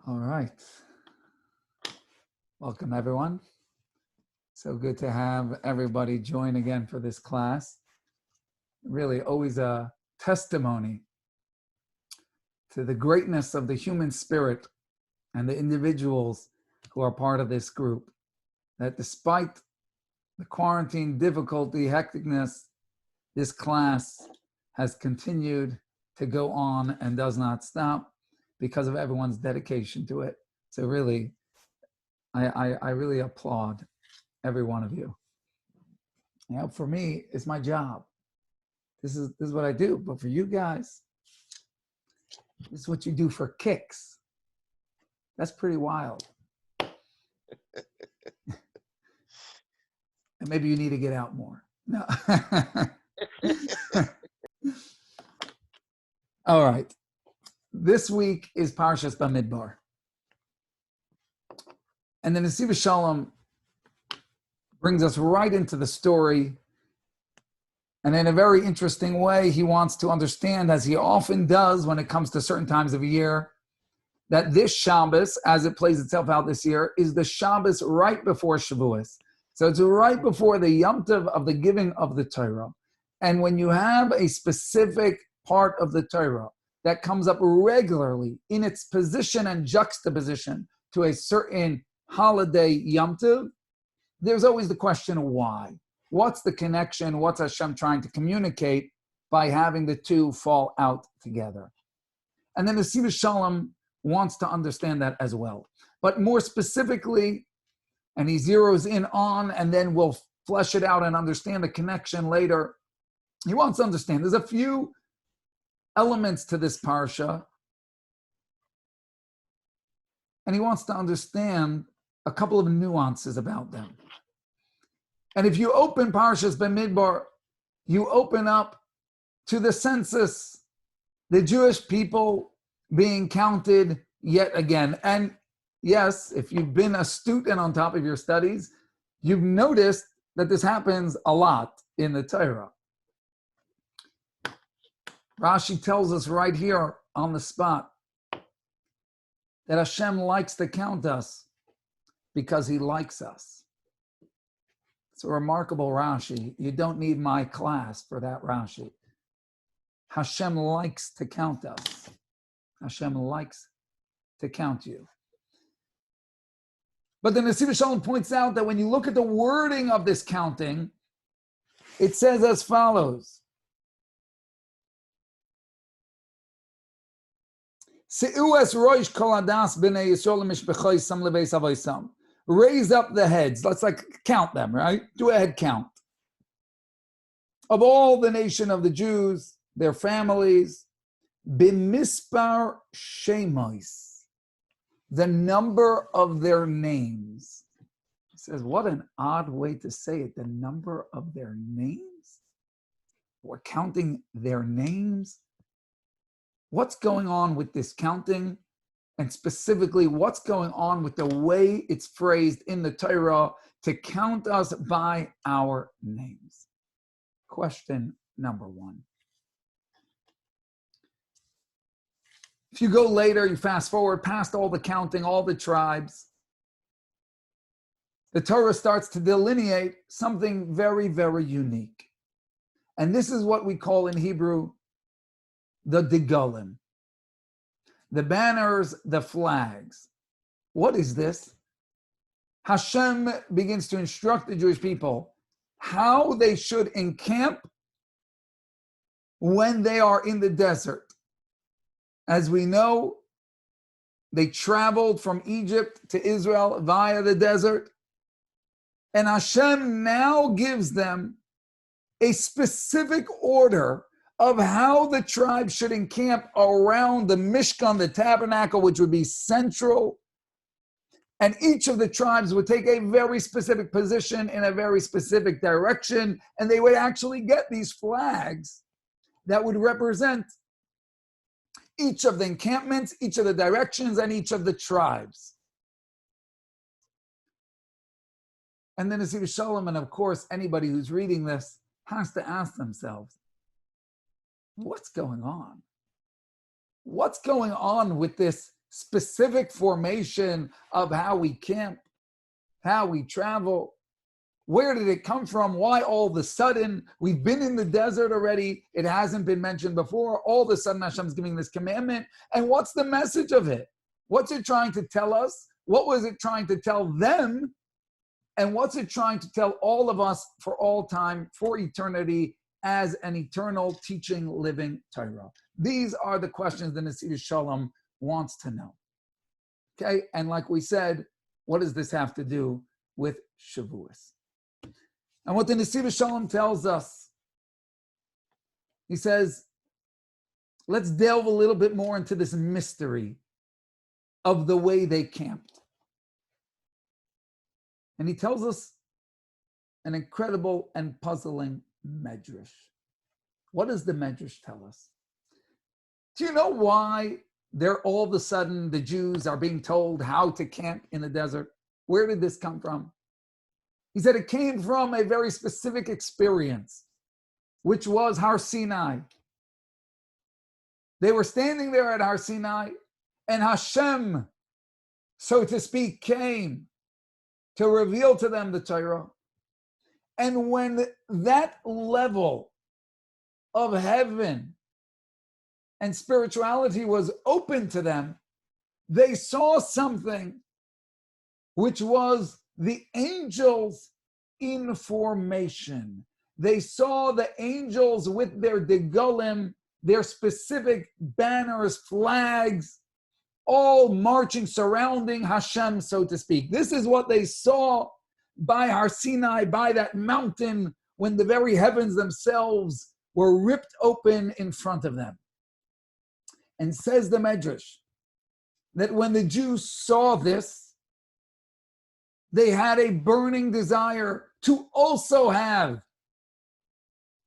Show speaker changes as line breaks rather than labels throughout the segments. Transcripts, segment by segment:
All right. Welcome, everyone. So good to have everybody join again for this class. Really always a testimony to the greatness of the human spirit and the individuals who are part of this group, that despite the quarantine difficulty, hecticness, this class has continued to go on and does not stop because of everyone's dedication to it. So really, I really applaud every one of you. You know, for me, it's my job. This is what I do. But for you guys, this is what you do for kicks. That's pretty wild. And maybe you need to get out more. No. All right. This week is Parshas Bamidbar. And then Nesiv Shalom brings us right into the story. And in a very interesting way, he wants to understand, as he often does when it comes to certain times of a year, that this Shabbos, as it plays itself out this year, is the Shabbos right before Shavuos. So it's right before the Yom Tov of the giving of the Torah. And when you have a specific part of the Torah that comes up regularly in its position and juxtaposition to a certain holiday Yom Tov, there's always the question of why. What's the connection? What's Hashem trying to communicate by having the two fall out together? And then the Nesiv Shalom wants to understand that as well. But more specifically, and he zeroes in on, and then we'll flesh it out and understand the connection later. He wants to understand. There's a few elements to this parsha, and he wants to understand a couple of nuances about them. And if you open Parshas Bamidbar, you open up to the census, the Jewish people being counted yet again. And yes, if you've been astute and on top of your studies, you've noticed that this happens a lot in the Torah. Rashi tells us right here on the spot that Hashem likes to count us because he likes us. It's a remarkable Rashi. You don't need my class for that Rashi. Hashem likes to count us. Hashem likes to count you. But the Nesiv Shalom points out that when you look at the wording of this counting, it says as follows. Raise up the heads. Let's count them, right? Do a head count. Of all the nation of the Jews, their families, bimispar shemois, the number of their names. He says, what an odd way to say it, the number of their names? We're counting their names. What's going on with this counting? And specifically, what's going on with the way it's phrased in the Torah to count us by our names? Question number one. If you go later, you fast forward past all the counting, all the tribes, the Torah starts to delineate something very, very unique. And this is what we call in Hebrew the Degalim. The banners, the flags. What is this? Hashem begins to instruct the Jewish people how they should encamp when they are in the desert. As we know, they traveled from Egypt to Israel via the desert. And Hashem now gives them a specific order of how the tribe should encamp around the Mishkan, the tabernacle, which would be central. And each of the tribes would take a very specific position in a very specific direction, and they would actually get these flags that would represent each of the encampments, each of the directions, and each of the tribes. And then Nesiv Shalom, and of course, anybody who's reading this has to ask themselves, what's going on? What's going on with this specific formation of how we camp, how we travel. Where did it come from? Why all of a sudden? We've been in the desert already. It hasn't been mentioned before. All of a sudden Hashem's giving this commandment. And what's the message of it? What's it trying to tell us? What was it trying to tell them? And what's it trying to tell all of us for all time, for eternity, as an eternal teaching, living Torah? These are the questions the Nesiv Shalom wants to know. Okay, and like we said, what does this have to do with Shavuos? And what the Nesiv Shalom tells us, he says, let's delve a little bit more into this mystery of the way they camped. And he tells us an incredible and puzzling medrash. What does the medrash tell us? Do you know why they're all of a sudden, the Jews are being told how to camp in the desert? Where did this come from? He said it came from a very specific experience, which was Har Sinai. They were standing there at Har Sinai, and Hashem, so to speak, came to reveal to them the Torah. And when that level of heaven and spirituality was open to them, they saw something which was the angels in formation. They saw the angels with their degalim, their specific banners, flags, all marching, surrounding Hashem, so to speak. This is what they saw by Har Sinai, by that mountain, when the very heavens themselves were ripped open in front of them. And says the Medrash, that when the Jews saw this, they had a burning desire to also have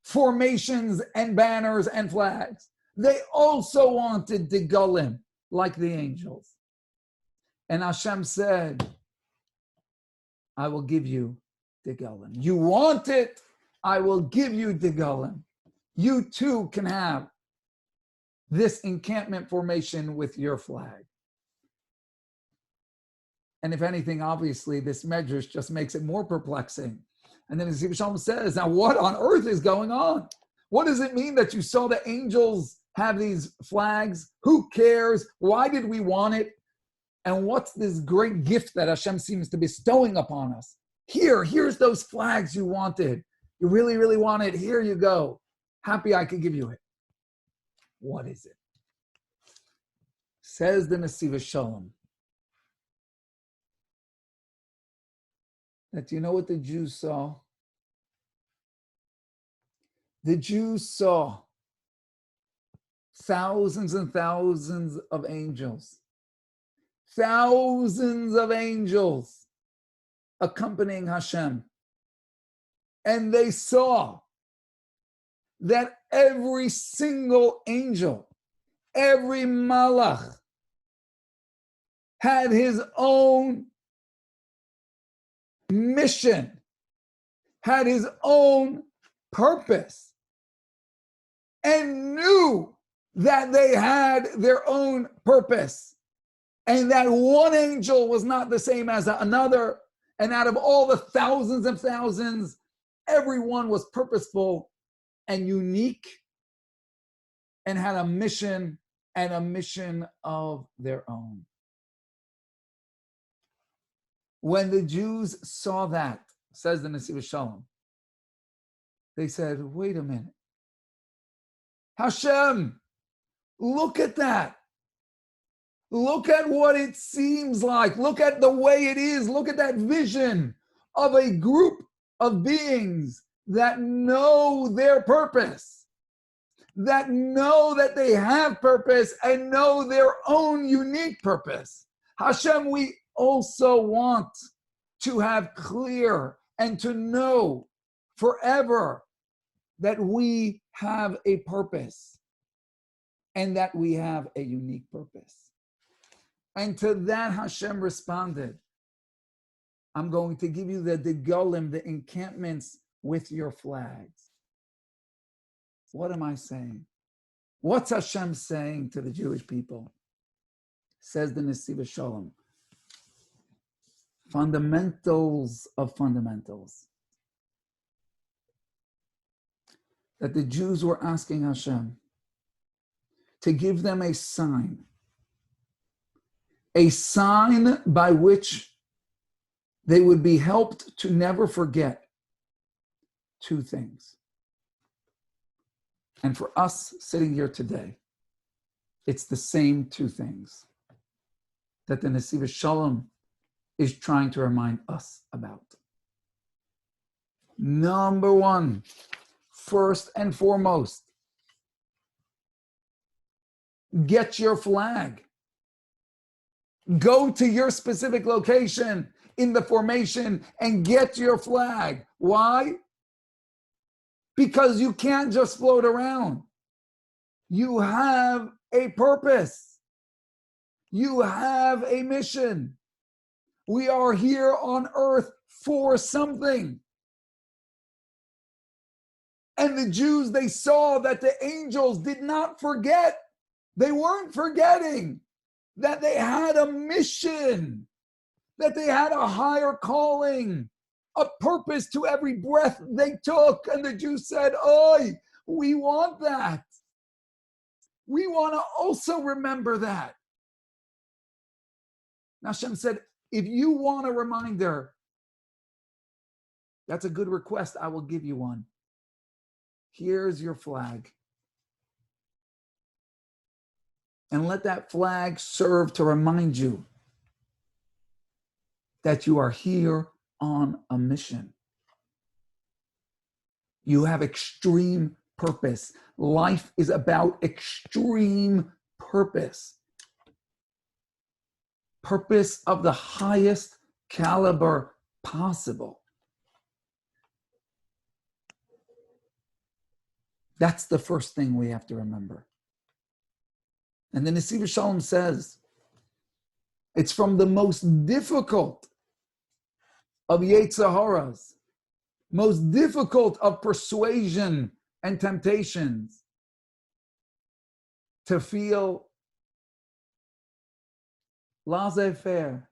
formations and banners and flags. They also wanted degalim like the angels. And Hashem said, I will give you degalim. You want it, I will give you degalim. You too can have this encampment formation with your flag. And if anything, obviously, this medrash just makes it more perplexing. And then the Nesiv Shalom says, now what on earth is going on? What does it mean that you saw the angels have these flags? Who cares? Why did we want it? And what's this great gift that Hashem seems to be bestowing upon us? Here's those flags you wanted. You really, really want it. Here you go. Happy I could give you it. What is it? Says the Nesiv Shalom, that you know what the Jews saw? The Jews saw thousands and thousands of angels. Thousands of angels accompanying Hashem. And they saw that every single angel, every malach, had his own mission, had his own purpose, and knew that they had their own purpose, and that one angel was not the same as another, and out of all the thousands and thousands, everyone was purposeful and unique and had a mission and a mission of their own. When the Jews saw that, says the Nesiv Shalom, they said, wait a minute. Hashem, look at that. Look at what it seems like. Look at the way it is. Look at that vision of a group of beings that know their purpose, that know that they have purpose and know their own unique purpose. Hashem, we also want to have clear and to know forever that we have a purpose and that we have a unique purpose. And to that Hashem responded, I'm going to give you the degalim, the encampments with your flags. What am I saying? What's Hashem saying to the Jewish people? says the Nesiv Shalom. Fundamentals of fundamentals. That the Jews were asking Hashem to give them a sign by which they would be helped to never forget two things. And for us sitting here today, it's the same two things that the Nesiv Shalom is trying to remind us about. Number one, first and foremost, get your flag. Go to your specific location in the formation and get your flag. Why? Because you can't just float around. You have a purpose. You have a mission. We are here on earth for something. And the Jews, they saw that the angels did not forget. They weren't forgetting that they had a mission, that they had a higher calling, a purpose to every breath they took. And the Jews said, "Oi, we want that. We want to also remember that." Now Hashem said, if you want a reminder, that's a good request. I will give you one. Here's your flag. And let that flag serve to remind you that you are here on a mission. You have extreme purpose. Life is about extreme purpose. Purpose of the highest caliber possible. That's the first thing we have to remember. And the Nesiv Shalom says, it's from the most difficult of Yetzer Haras, most difficult of persuasion and temptations, to feel laissez-faire,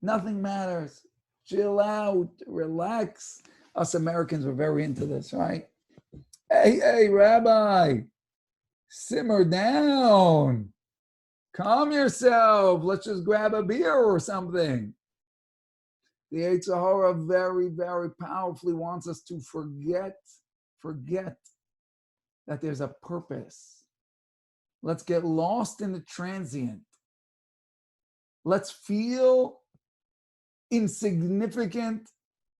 nothing matters, chill out, relax. Us Americans were very into this, right? Hey, Rabbi, simmer down. Calm yourself. Let's just grab a beer or something. The Yetzer Hara very, very powerfully wants us to forget that there's a purpose. Let's get lost in the transient. Let's feel insignificant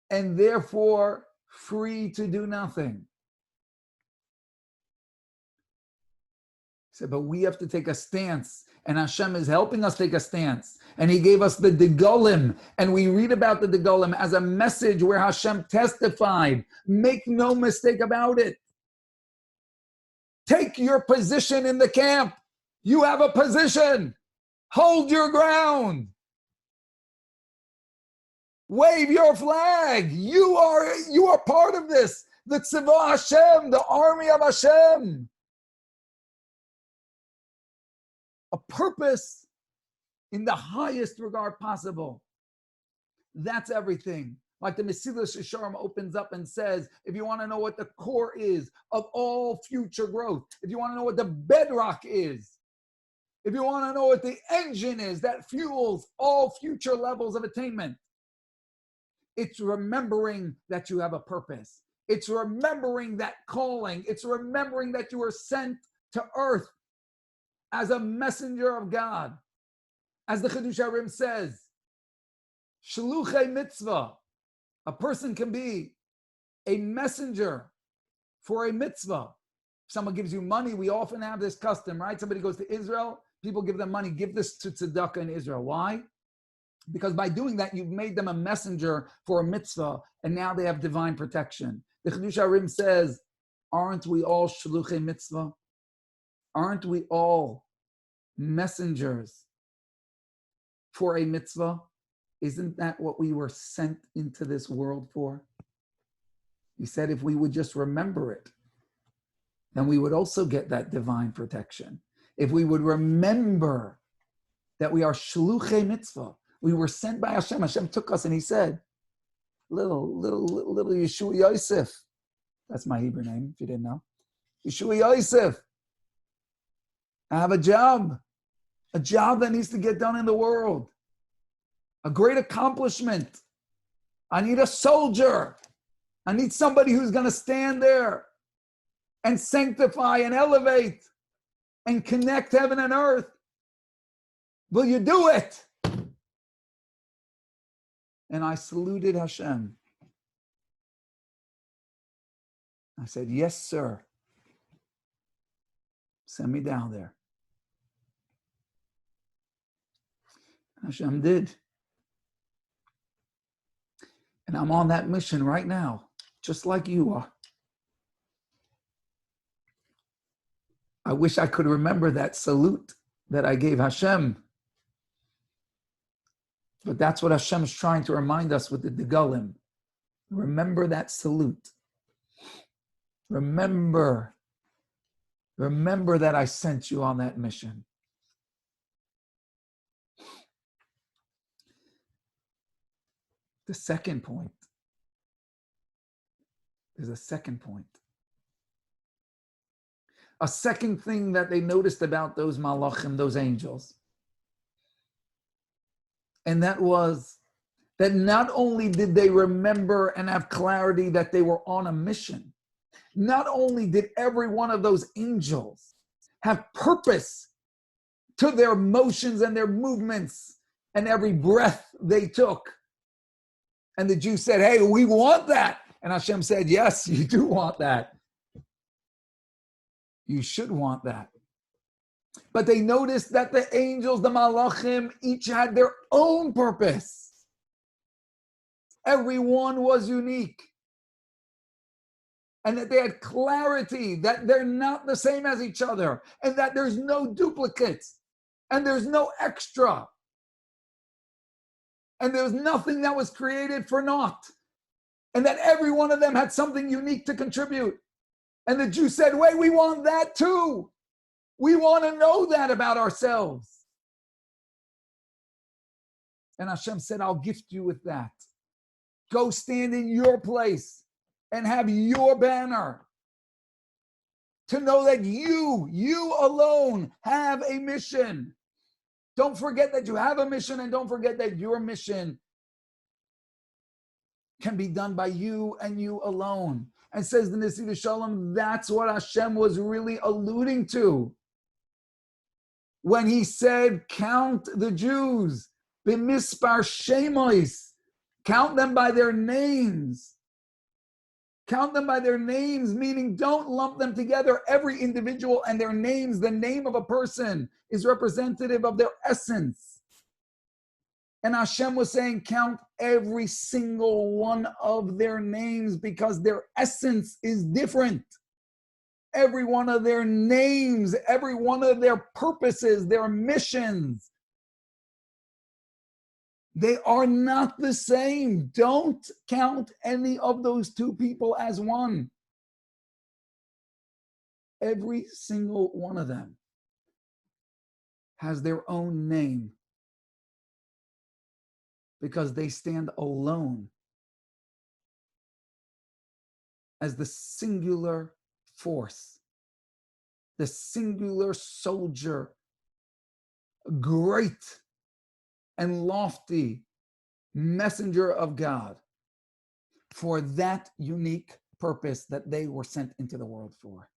and therefore free to do nothing. He said, but we have to take a stance, and Hashem is helping us take a stance. And he gave us the Degolim, and we read about the Degolim as a message where Hashem testified. Make no mistake about it. Take your position in the camp. You have a position. Hold your ground. Wave your flag. You are part of this. The Tzivah Hashem, the army of Hashem. A purpose in the highest regard possible. That's everything. Like the Mesilas Yesharim opens up and says, if you want to know what the core is of all future growth, if you want to know what the bedrock is, if you want to know what the engine is that fuels all future levels of attainment, it's remembering that you have a purpose. It's remembering that calling. It's remembering that you were sent to earth as a messenger of God. As the Chidush HaRim says, Shaluchei mitzvah. A person can be a messenger for a mitzvah. If someone gives you money, we often have this custom, right? Somebody goes to Israel, people give them money, give this to tzedakah in Israel. Why? Because by doing that, you've made them a messenger for a mitzvah, and now they have divine protection. The Chidush HaRim says, aren't we all shaluchei mitzvah? Aren't we all messengers for a mitzvah? Isn't that what we were sent into this world for? He said if we would just remember it, then we would also get that divine protection. If we would remember that we are shluchei mitzvah. We were sent by Hashem. Hashem took us and he said, little Yehoshua Yosef. That's my Hebrew name, if you didn't know. Yehoshua Yosef. I have a job that needs to get done in the world. A great accomplishment. I need a soldier. I need somebody who's going to stand there and sanctify and elevate and connect heaven and earth. Will you do it? And I saluted Hashem. I said, yes, sir. Send me down there. Hashem did. And I'm on that mission right now, just like you are. I wish I could remember that salute that I gave Hashem. But that's what Hashem is trying to remind us with the Degalim. Remember that salute. Remember that I sent you on that mission. The second point. There's a second point. A second thing that they noticed about those malachim, those angels. And that was that not only did they remember and have clarity that they were on a mission, not only did every one of those angels have purpose to their motions and their movements and every breath they took. And the Jews said, hey, we want that. And Hashem said, yes, you do want that. You should want that. But they noticed that the angels, the malachim, each had their own purpose. Everyone was unique. And that they had clarity, that they're not the same as each other, and that there's no duplicates, and there's no extra. And there was nothing that was created for naught. And that every one of them had something unique to contribute. And the Jews said, wait, we want that too. We want to know that about ourselves. And Hashem said, I'll gift you with that. Go stand in your place and have your banner. To know that you alone have a mission. Don't forget that you have a mission, and don't forget that your mission can be done by you and you alone. And says the Nesiv Shalom, that's what Hashem was really alluding to when he said, count the Jews, b'mispar shemois, count them by their names. Count them by their names, meaning don't lump them together. Every individual and their names, the name of a person is representative of their essence. And Hashem was saying, count every single one of their names because their essence is different. Every one of their names, every one of their purposes, their missions, they are not the same. Don't count any of those two people as one. Every single one of them has their own name because they stand alone as the singular force, the singular soldier, great and lofty messenger of God for that unique purpose that they were sent into the world for.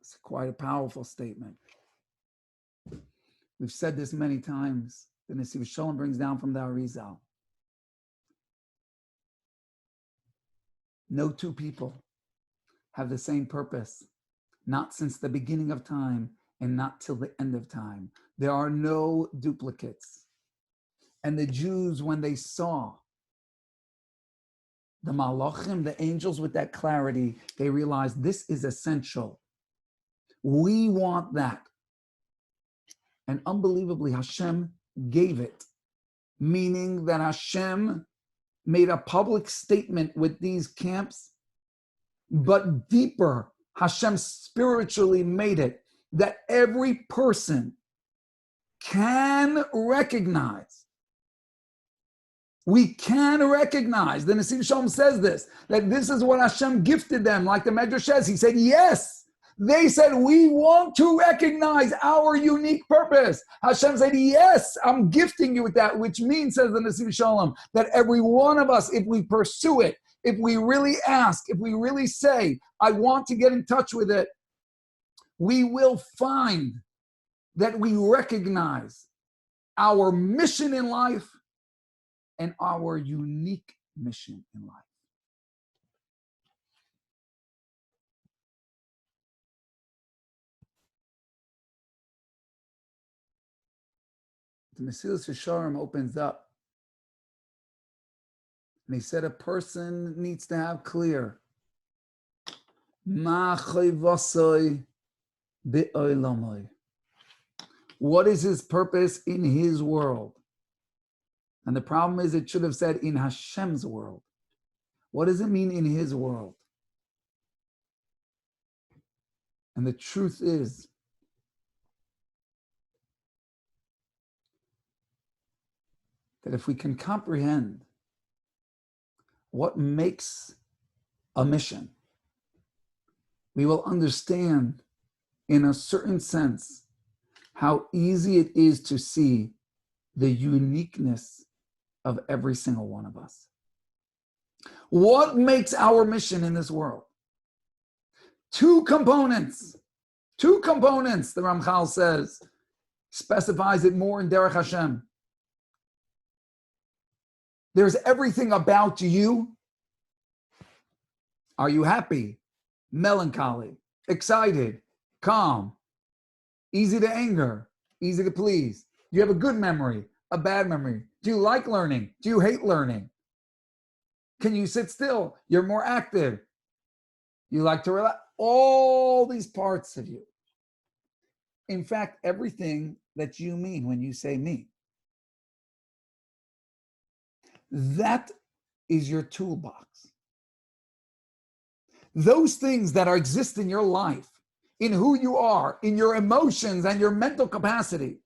It's quite a powerful statement. We've said this many times. The Nesiv Shalom brings down from the Arizal. No two people have the same purpose, not since the beginning of time and not till the end of time. There are no duplicates. And the Jews, when they saw the malachim, the angels with that clarity, they realized this is essential. We want that. And unbelievably, Hashem gave it, meaning that Hashem made a public statement with these camps, but deeper, Hashem spiritually made it that every person can recognize. We can recognize. The Nesiv Shalom says this, that this is what Hashem gifted them, like the Medrash says. He said, yes. They said, we want to recognize our unique purpose. Hashem said, yes, I'm gifting you with that, which means, says the Nesiv Shalom, that every one of us, if we pursue it, if we really ask, if we really say, I want to get in touch with it, we will find that we recognize our mission in life and our unique mission in life. The Mesilas Yesharim opens up, and he said a person needs to have clear Ma chayvasoi be'olamoi. What is his purpose in his world? And the problem is, it should have said in Hashem's world. What does it mean in his world? And the truth is, that if we can comprehend what makes a mission, we will understand in a certain sense how easy it is to see the uniqueness of every single one of us. What makes our mission in this world? Two components, the Ramchal says, specifies it more in Derech Hashem. There's everything about you. Are you happy, melancholy, excited, calm, easy to anger, easy to please? Do you have a good memory, a bad memory? Do you like learning? Do you hate learning? Can you sit still? You're more active. You like to relax. All these parts of you. In fact, everything that you mean when you say me. That is your toolbox. Those things that exist in your life, in who you are, in your emotions and your mental capacity,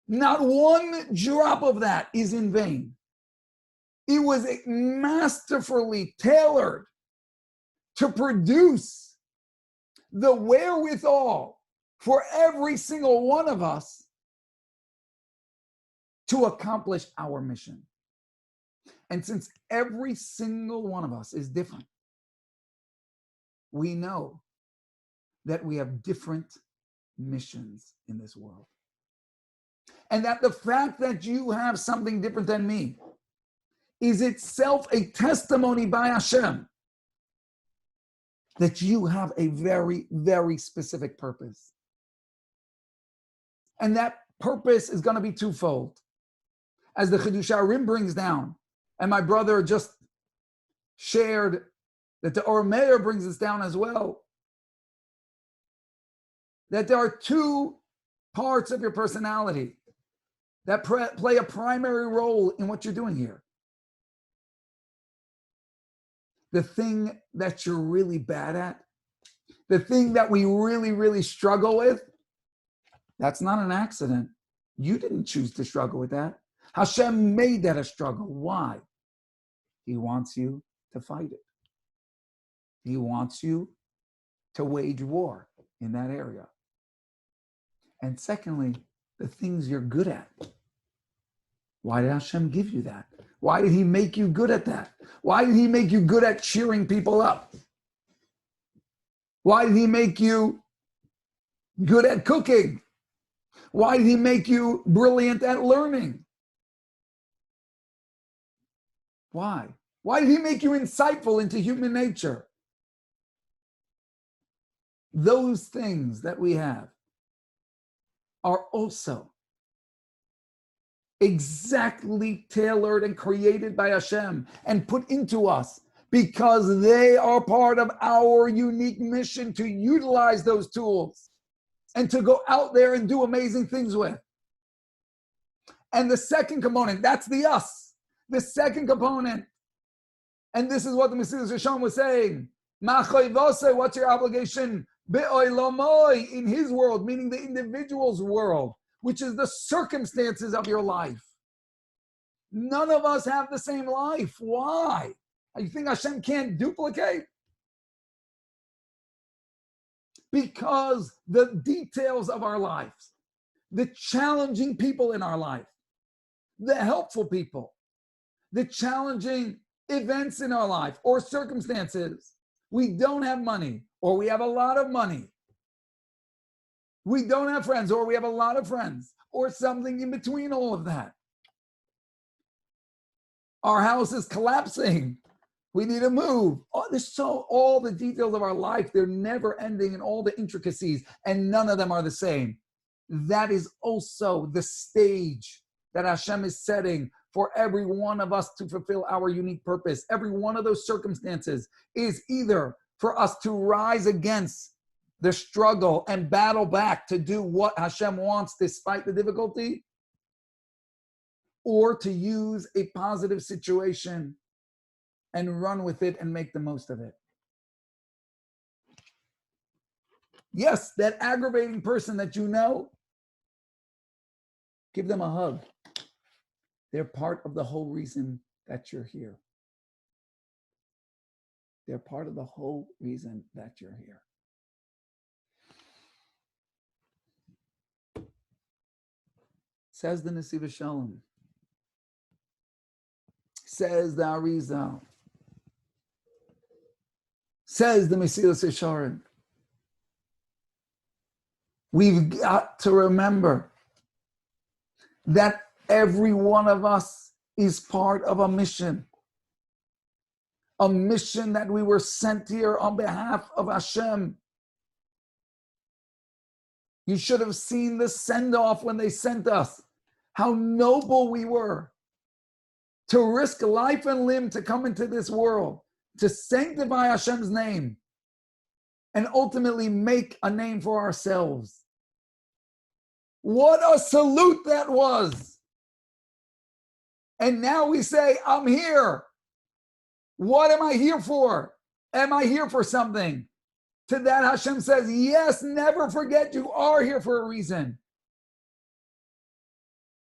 not one drop of that is in vain. It was masterfully tailored to produce the wherewithal for every single one of us to accomplish our mission. And since every single one of us is different, we know that we have different missions in this world. And that the fact that you have something different than me is itself a testimony by Hashem that you have a very, very specific purpose. And that purpose is going to be twofold. As the Chidush Arim brings down, and my brother just shared that the Or Meir brings us down as well, that there are two parts of your personality that play a primary role in what you're doing here. The thing that you're really bad at, the thing that we really, really struggle with, that's not an accident. You didn't choose to struggle with that. Hashem made that a struggle. Why? He wants you to fight it. He wants you to wage war in that area. And secondly, the things you're good at. Why did Hashem give you that? Why did he make you good at that? Why did he make you good at cheering people up? Why did he make you good at cooking? Why did he make you brilliant at learning? Why? Why did he make you insightful into human nature? Those things that we have are also exactly tailored and created by Hashem and put into us because they are part of our unique mission to utilize those tools and to go out there and do amazing things with. And the second component, that's the us. The second component, and this is what the Mesilas Yesharim was saying, what's your obligation? In his world, meaning the individual's world, which is the circumstances of your life. None of us have the same life. Why? You think Hashem can't duplicate? Because the details of our lives, the challenging people in our life, the helpful people, the challenging events in our life or circumstances. We don't have money, or we have a lot of money. We don't have friends, or we have a lot of friends, or something in between all of that. Our house is collapsing. We need to move. All the details of our life, they're never ending in all the intricacies, and none of them are the same. That is also the stage that Hashem is setting for every one of us to fulfill our unique purpose. Every one of those circumstances is either for us to rise against the struggle and battle back to do what Hashem wants despite the difficulty, or to use a positive situation and run with it and make the most of it. Yes, that aggravating person that you know, give them a hug. They're part of the whole reason that you're here. They're part of the whole reason that you're here. Says the Nesiv Shalom. Says the Arizal. Says the Mesilas Yesharim. We've got to remember that every one of us is part of a mission that we were sent here on behalf of Hashem. You should have seen the send-off when they sent us, how noble we were to risk life and limb to come into this world, to sanctify Hashem's name, and ultimately make a name for ourselves. What a salute that was. And now we say, I'm here. What am I here for? Am I here for something? To that Hashem says, yes, never forget you are here for a reason.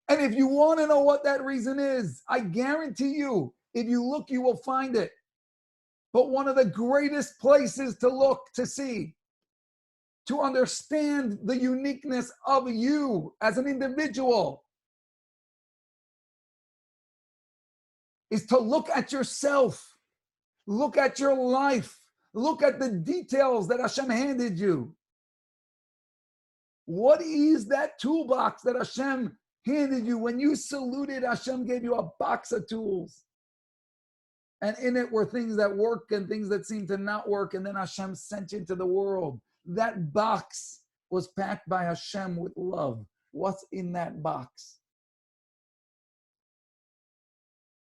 And if you want to know what that reason is, I guarantee you, if you look, you will find it. But one of the greatest places to look, to see, to understand the uniqueness of you as an individual, is to look at yourself, look at your life, look at the details that Hashem handed you. What is that toolbox that Hashem handed you? When you saluted, Hashem gave you a box of tools. And in it were things that work and things that seem to not work. And then Hashem sent you into the world. That box was packed by Hashem with love. What's in that box?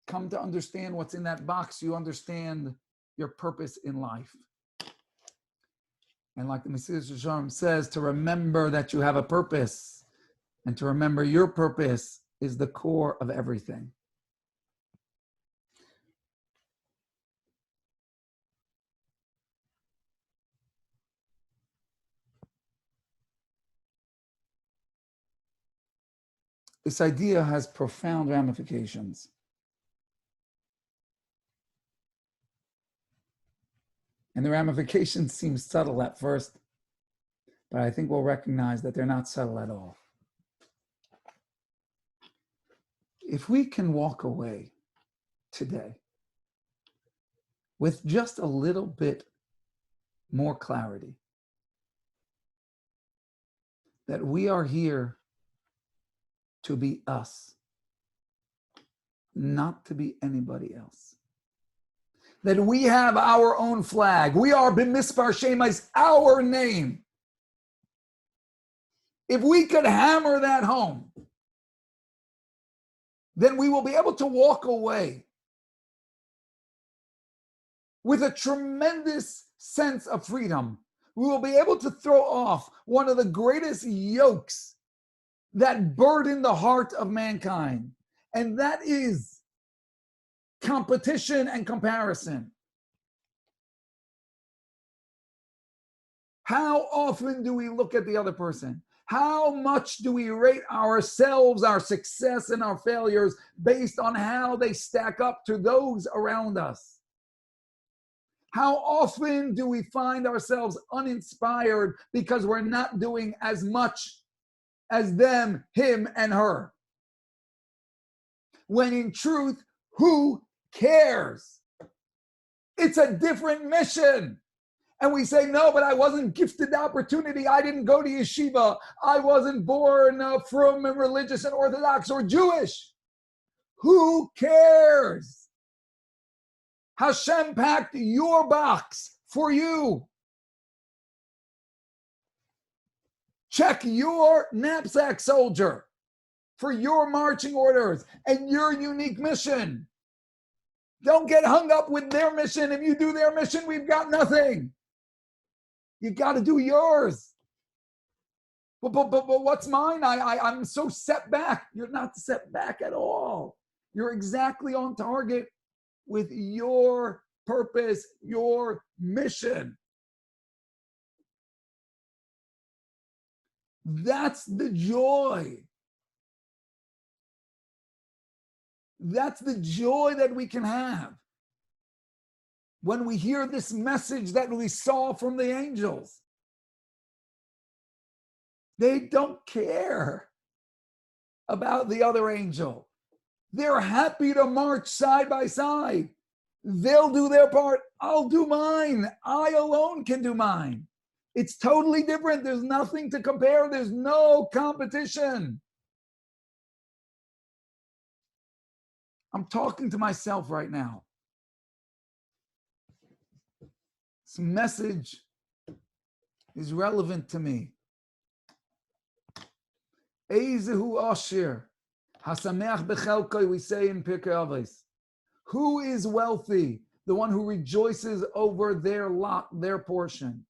Come to understand what's in that box, you understand your purpose in life. And like the Mesilas Yesharim says, to remember that you have a purpose and to remember your purpose is the core of everything. This idea has profound ramifications. And the ramifications seem subtle at first, but I think we'll recognize that they're not subtle at all. If we can walk away today with just a little bit more clarity, that we are here to be us, not to be anybody else. That we have our own flag. We are Bamidbar Shemais, our name. If we could hammer that home, then we will be able to walk away with a tremendous sense of freedom. We will be able to throw off one of the greatest yokes that burden the heart of mankind. And that is competition and comparison. How often do we look at the other person? How much do we rate ourselves, our success and our failures based on how they stack up to those around us? How often do we find ourselves uninspired because we're not doing as much as them, him, and her? When in truth, who cares? It's a different mission. And we say, no, but I wasn't gifted the opportunity. I didn't go to yeshiva. I wasn't born from religious and Orthodox or Jewish. Who cares? Hashem packed your box for you. Check your knapsack, soldier, for your marching orders and your unique mission. Don't get hung up with their mission. If you do their mission, we've got nothing. You got to do yours. But what's mine? I'm so set back. You're not set back at all. You're exactly on target with your purpose, your mission. That's the joy. That's the joy that we can have when we hear this message that we saw from the angels. They don't care about the other angel. They're happy to march side by side. They'll do their part. I'll do mine. I alone can do mine. It's totally different. There's nothing to compare. There's no competition. I'm talking to myself right now. This message is relevant to me. Eizehu Asher, Hasameach Bechelkoi, we say in Pirkei Avos. Who is wealthy? The one who rejoices over their lot, their portion.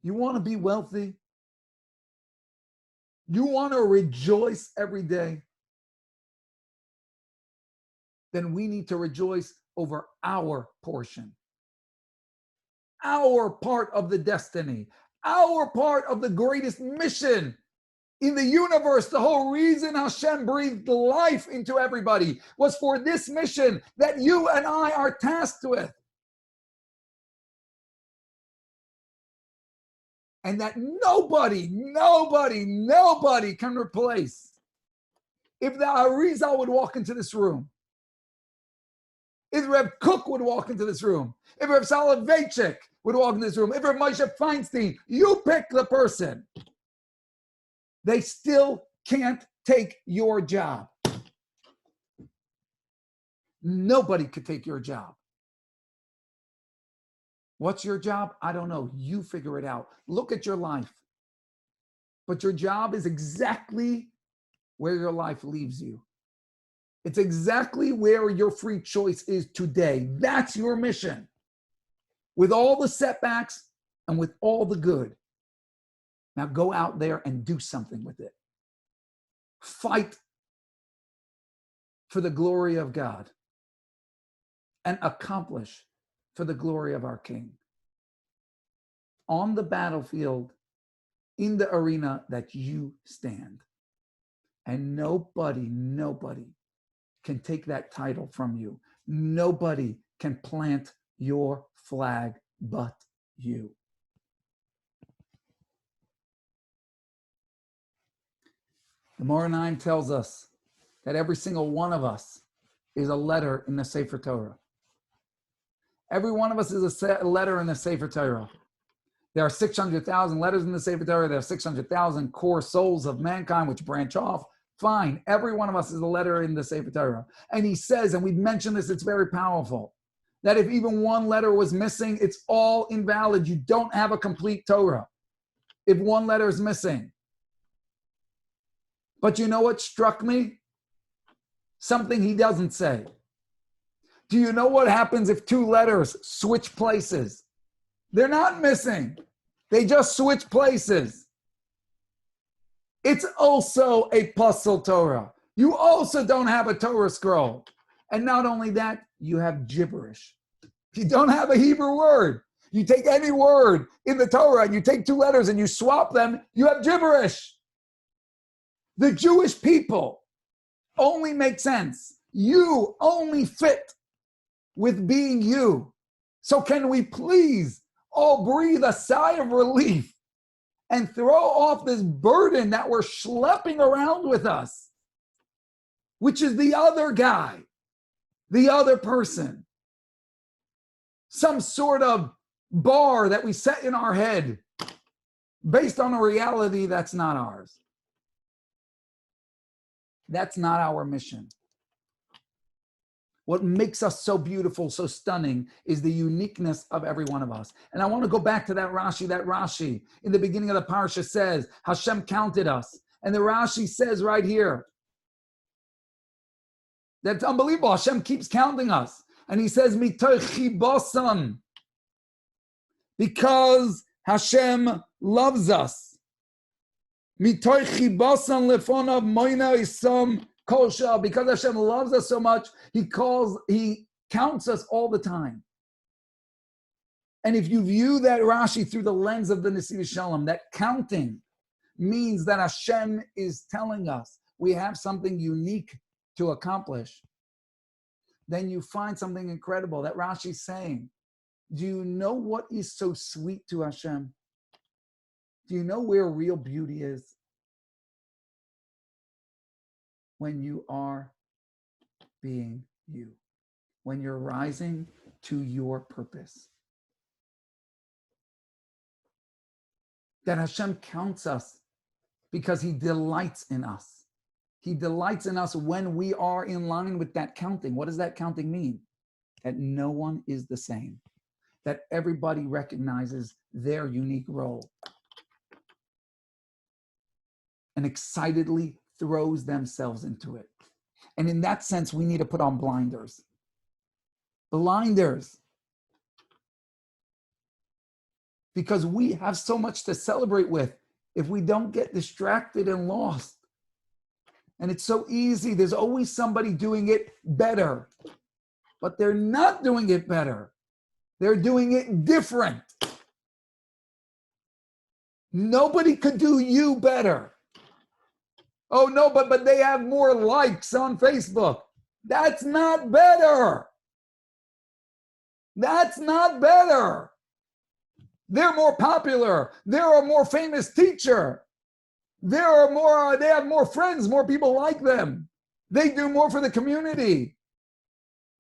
You want to be wealthy? You want to rejoice every day? Then we need to rejoice over our portion. Our part of the destiny. Our part of the greatest mission in the universe. The whole reason Hashem breathed life into everybody was for this mission that you and I are tasked with. And that nobody can replace. If the Arizal would walk into this room, if Reb Cook would walk into this room, if Reb Soloveitchik would walk into this room, if Reb Moshe Feinstein, you pick the person. They still can't take your job. Nobody could take your job. What's your job? I don't know. You figure it out. Look at your life. But your job is exactly where your life leaves you. It's exactly where your free choice is today. That's your mission. With all the setbacks and with all the good. Now go out there and do something with it. Fight for the glory of God and accomplish for the glory of our King. On the battlefield, in the arena that you stand. And nobody can take that title from you. Nobody can plant your flag but you. The Moreh 9 tells us that every single one of us is a letter in the Sefer Torah. Every one of us is a letter in the Sefer Torah. There are 600,000 letters in the Sefer Torah. There are 600,000 core souls of mankind which branch off. Fine. Every one of us is a letter in the Sefer Torah. And he says, and we've mentioned this, it's very powerful, that if even one letter was missing, it's all invalid. You don't have a complete Torah if one letter is missing. But you know what struck me? Something he doesn't say. Do you know what happens if two letters switch places? They're not missing. They just switch places. It's also a puzzle Torah. You also don't have a Torah scroll. And not only that, you have gibberish. You don't have a Hebrew word. You take any word in the Torah and you take two letters and you swap them, you have gibberish. The Jewish people only make sense. You only fit with being you. So can we please all breathe a sigh of relief and throw off this burden that we're schlepping around with us, which is the other guy, the other person, some sort of bar that we set in our head based on a reality that's not ours. That's not our mission. What makes us so beautiful, so stunning, is the uniqueness of every one of us. And I want to go back to that Rashi. That Rashi in the beginning of the Parsha says, Hashem counted us. And the Rashi says right here, that's unbelievable. Hashem keeps counting us. And he says, Mitoch chibosam, because Hashem loves us. Mitoch chibosam lefonav moina isam kosha. Because Hashem loves us so much, he counts us all the time. And if you view that Rashi through the lens of the Nesiv Shalom, that counting means that Hashem is telling us we have something unique to accomplish, then you find something incredible that Rashi's saying. Do you know what is so sweet to Hashem? Do you know where real beauty is? When you are being you, when you're rising to your purpose. That Hashem counts us because he delights in us. He delights in us when we are in line with that counting. What does that counting mean? That no one is the same. That everybody recognizes their unique role and excitedly throws themselves into it. And in that sense, we need to put on blinders. Blinders. Because we have so much to celebrate with if we don't get distracted and lost. And it's so easy. There's always somebody doing it better. But they're not doing it better. They're doing it different. Nobody could do you better. Oh no, but they have more likes on Facebook. That's not better. That's not better. They're more popular. They're a more famous teacher. They have more friends, more people like them. They do more for the community.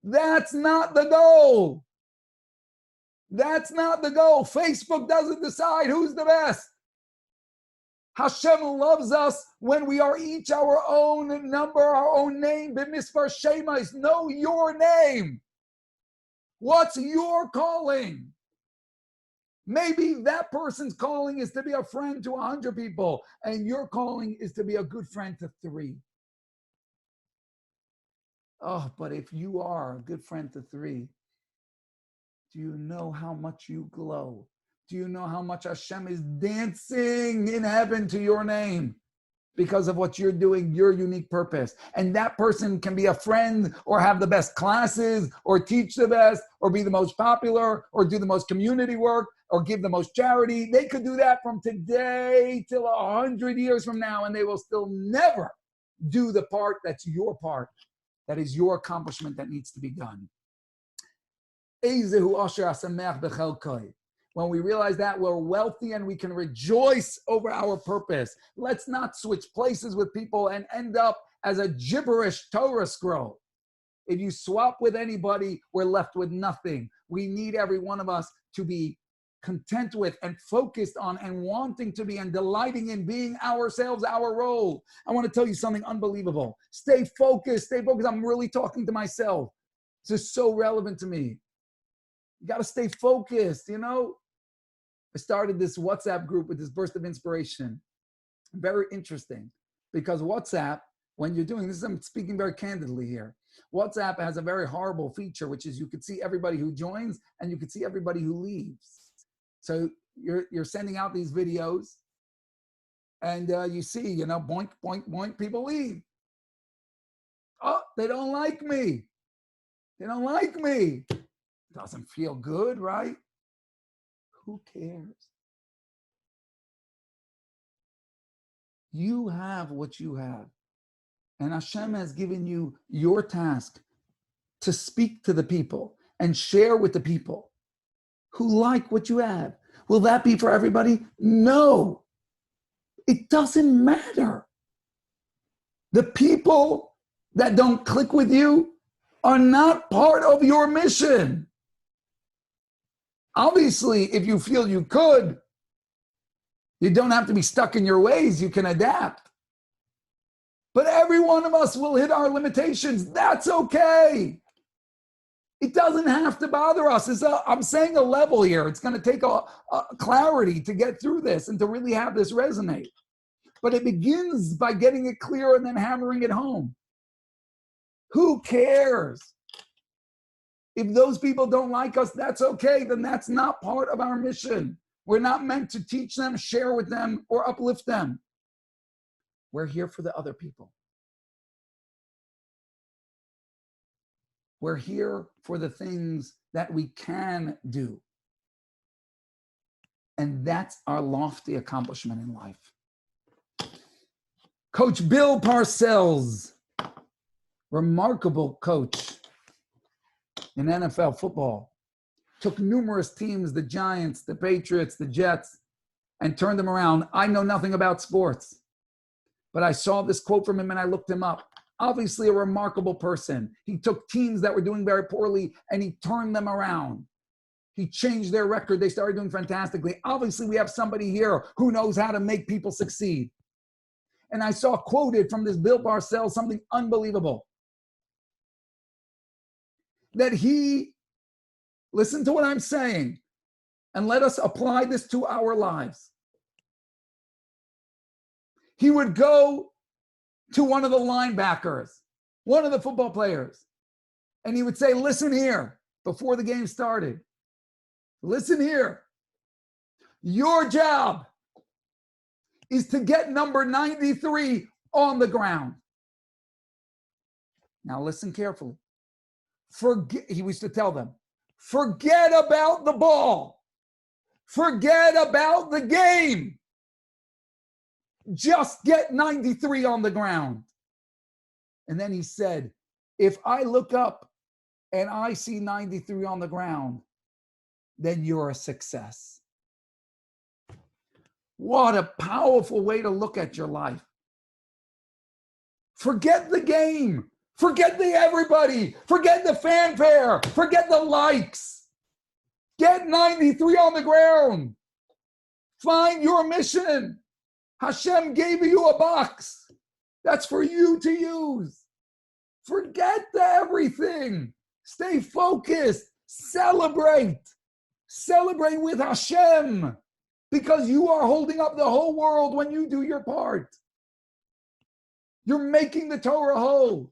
That's not the goal. That's not the goal. Facebook doesn't decide who's the best. Hashem loves us when we are each our own number, our own name. B'misvar shemais, know your name. What's your calling? Maybe that person's calling is to be a friend to 100 people, and your calling is to be a good friend to 3. Oh, but if you are a good friend to 3, do you know how much you glow? Do you know how much Hashem is dancing in heaven to your name because of what you're doing, your unique purpose? And that person can be a friend or have the best classes or teach the best or be the most popular or do the most community work or give the most charity. They could do that from today till 100 years from now, and they will still never do the part that's your part, that is your accomplishment that needs to be done. When we realize that we're wealthy and we can rejoice over our purpose, let's not switch places with people and end up as a gibberish Torah scroll. If you swap with anybody, we're left with nothing. We need every one of us to be content with and focused on and wanting to be and delighting in being ourselves, our role. I want to tell you something unbelievable. Stay focused, stay focused. I'm really talking to myself. This is so relevant to me. You got to stay focused, you know? I started this WhatsApp group with this burst of inspiration. Very interesting, because WhatsApp, when you're doing this, I'm speaking very candidly here. WhatsApp has a very horrible feature, which is you could see everybody who joins and you could see everybody who leaves. So you're sending out these videos and you see, you know, boink, boink, boink, people leave. Oh, they don't like me. They don't like me. Doesn't feel good, right? Who cares? You have what you have. And Hashem has given you your task to speak to the people and share with the people who like what you have. Will that be for everybody? No. It doesn't matter. The people that don't click with you are not part of your mission. Obviously, if you feel you could, you don't have to be stuck in your ways. You can adapt. But every one of us will hit our limitations. That's okay. It doesn't have to bother us. I'm saying a level here. It's going to take a clarity to get through this and to really have this resonate. But it begins by getting it clear and then hammering it home. Who cares? If those people don't like us, that's okay. Then that's not part of our mission. We're not meant to teach them, share with them, or uplift them. We're here for the other people. We're here for the things that we can do. And that's our lofty accomplishment in life. Coach Bill Parcells, remarkable coach in NFL football, took numerous teams, the Giants, the Patriots, the Jets, and turned them around. I know nothing about sports, but I saw this quote from him and I looked him up. Obviously a remarkable person. He took teams that were doing very poorly and he turned them around. He changed their record. They started doing fantastically. Obviously we have somebody here who knows how to make people succeed. And I saw quoted from this Bill Parcells something unbelievable. That he, listen to what I'm saying, and let us apply this to our lives. He would go to one of the linebackers, one of the football players, and he would say, listen here, before the game started. Listen here. Your job is to get number 93 on the ground. Now listen carefully. He used to tell them, forget about the ball. Forget about the game. Just get 93 on the ground. And then he said, if I look up and I see 93 on the ground, then you're a success. What a powerful way to look at your life. Forget the game. Forget the everybody. Forget the fanfare. Forget the likes. Get 93 on the ground. Find your mission. Hashem gave you a box. That's for you to use. Forget the everything. Stay focused. Celebrate. Celebrate with Hashem. Because you are holding up the whole world when you do your part. You're making the Torah whole.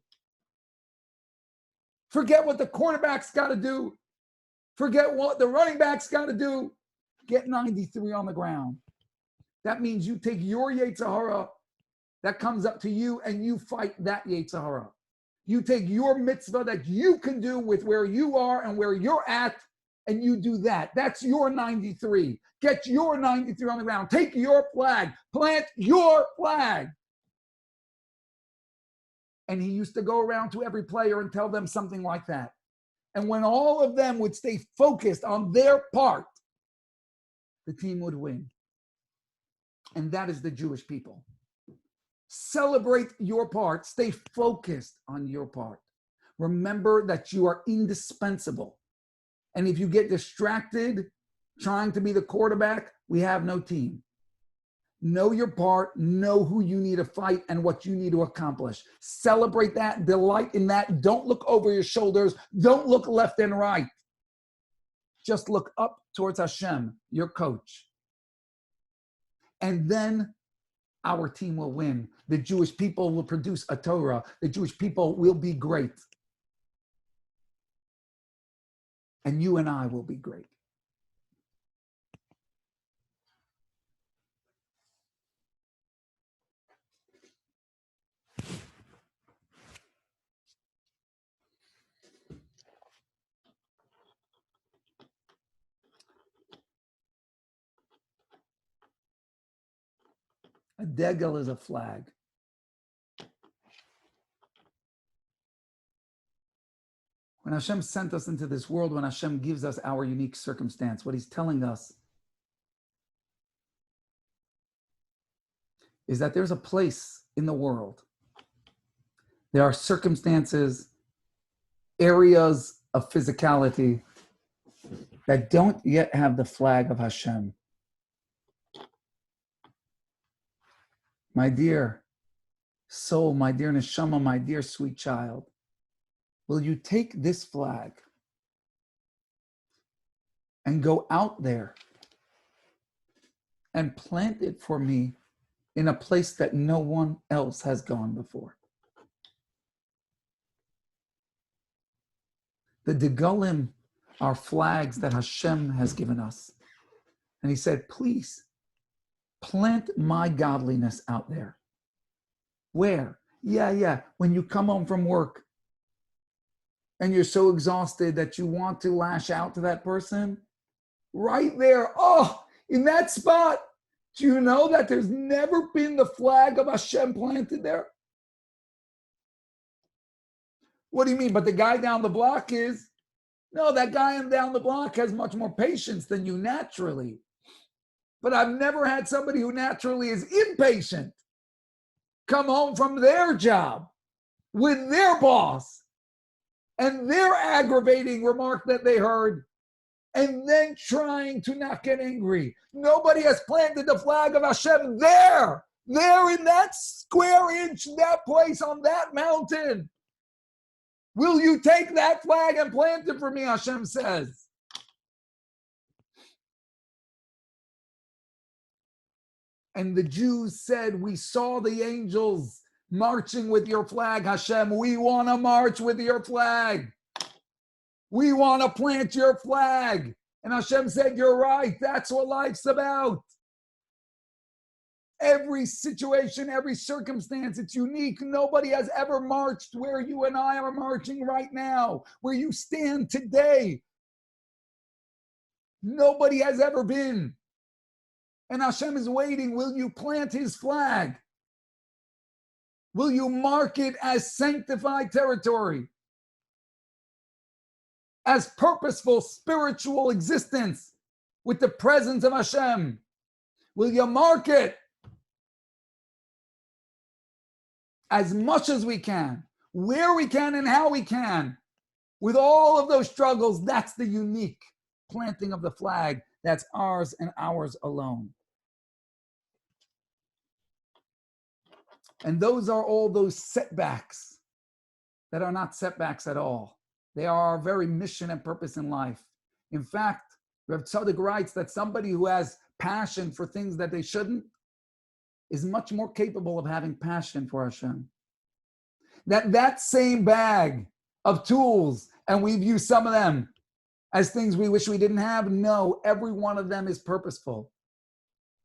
Forget what the quarterback's got to do. Forget what the running back's got to do. Get 93 on the ground. That means you take your Yetzer Hara that comes up to you and you fight that Yetzer Hara. You take your mitzvah that you can do with where you are and where you're at, and you do that. That's your 93. Get your 93 on the ground. Take your flag. Plant your flag. And he used to go around to every player and tell them something like that. And when all of them would stay focused on their part, the team would win. And that is the Jewish people. Celebrate your part. Stay focused on your part. Remember that you are indispensable. And if you get distracted trying to be the quarterback, we have no team. Know your part, know who you need to fight and what you need to accomplish. Celebrate that, delight in that. Don't look over your shoulders. Don't look left and right. Just look up towards Hashem, your coach. And then our team will win. The Jewish people will produce a Torah. The Jewish people will be great. And you and I will be great. degel is a flag. When Hashem sent us into this world, when Hashem gives us our unique circumstance, what he's telling us is that there's a place in the world. There are circumstances, areas of physicality that don't yet have the flag of Hashem. My dear soul, my dear neshama, my dear sweet child, will you take this flag and go out there and plant it for me in a place that no one else has gone before? The degalim are flags that Hashem has given us. And he said, please, plant my godliness out there. Where? Yeah. When you come home from work and you're so exhausted that you want to lash out to that person, right there, in that spot, do you know that there's never been the flag of Hashem planted there? What do you mean? But the guy down the block is? No, that guy down the block has much more patience than you naturally. But I've never had somebody who naturally is impatient come home from their job with their boss and their aggravating remark that they heard and then trying to not get angry. Nobody has planted the flag of Hashem there in that square inch, that place on that mountain. Will you take that flag and plant it for me, Hashem says. And the Jews said, we saw the angels marching with your flag, Hashem. We want to march with your flag. We want to plant your flag. And Hashem said, you're right. That's what life's about. Every situation, every circumstance, it's unique. Nobody has ever marched where you and I are marching right now, where you stand today. Nobody has ever been. And Hashem is waiting. Will you plant his flag? Will you mark it as sanctified territory? As purposeful spiritual existence with the presence of Hashem? Will you mark it? As much as we can, where we can and how we can, with all of those struggles. That's the unique planting of the flag. That's ours and ours alone. And those are all those setbacks that are not setbacks at all. They are our very mission and purpose in life. In fact, Rav Tzadok writes that somebody who has passion for things that they shouldn't is much more capable of having passion for Hashem. That same bag of tools, and we view some of them as things we wish we didn't have. No, every one of them is purposeful.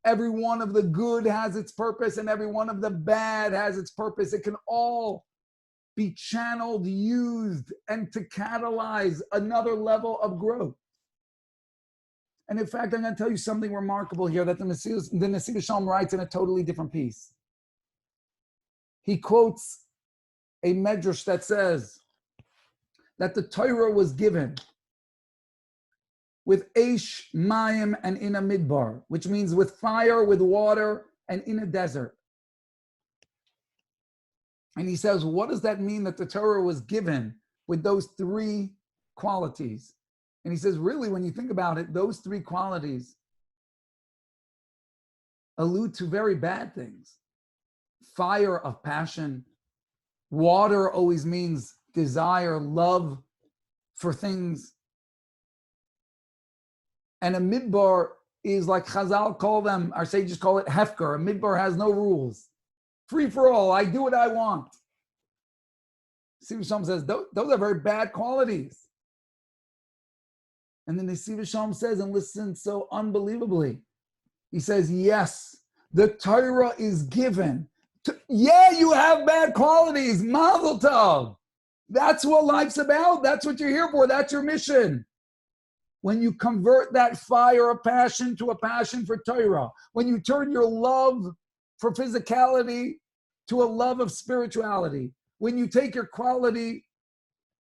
Every one of the good has its purpose, and every one of the bad has its purpose. It can all be channeled, used, and to catalyze another level of growth. And in fact, I'm going to tell you something remarkable here that the Nesiv Shalom writes in a totally different piece. He quotes a medrash that says that the Torah was given with Eish, Mayim, and in a Midbar, which means with fire, with water, and in a desert. And he says, what does that mean that the Torah was given with those three qualities? And he says, really, when you think about it, those three qualities allude to very bad things. Fire of passion. Water always means desire, love for things. And a midbar is like Chazal call them, our sages call it hefker. A midbar has no rules. Free for all. I do what I want. Nesiv Shalom says, those are very bad qualities. And then Nesiv Shalom says, and listen so unbelievably, he says, yes, the Torah is given. You have bad qualities. Mazel tov. That's what life's about. That's what you're here for. That's your mission. When you convert that fire of passion to a passion for Torah, when you turn your love for physicality to a love of spirituality. When you take your quality